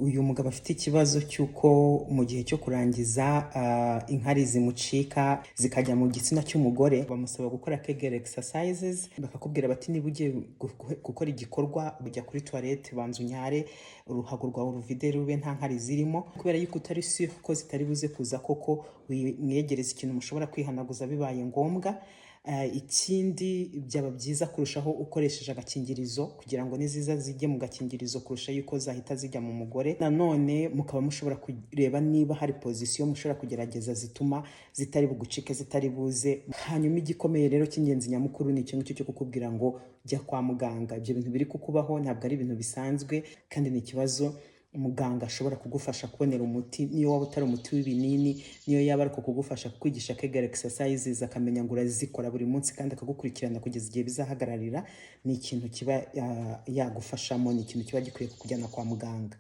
Uyu mugabo afite ikibazo cy'uko mu gihe cyo kurangiza inkari zimucika zikajya mu gitsina cy'umugore, bamusaba gukora Kegel exercises, bakakubwira bati niba ugiye gukora igikorwa ujya kuri toilette banza unyare uruhago rwawe uruvide rube nta nkari zirimo, kubera yuko utari sûr ko zitari buze kuza koko mwegereza ikintu mushobora kwihanaguza bibaye ngombwa. Ikindi byaba byiza kurushaho ukoresheje agakingirizo kugira ngo niziza zijye mu gakingirizo kurusha yuko zahita zijya mu mugore. Nanone mukaba mushobora kureba niba hari position mushobora kugerageza zituma zitari bugucike zitari buze. Hanyuma igikomeye rero cy'ingenzi nyamukuru ni ikintu cyo kukubwira ngo jya kwa muganga. Ibyo bintu biri kukubaho ntabwo ari ibintu bisanzwe kandi ni ikibazo umuganga ashobora kugufasha kubonera umuti, niyo waba utari umuti w'ibinini, niyo yaba ari kugufasha kwigisha Kegel exercises akamenya ngo urazikora buri munsi kandi akagukurikirana kugeza igihe bizahagararira. Ni ikintu kiba yagufashamo, ni ikintu kiba gikwiye kukujyana kwa muganga.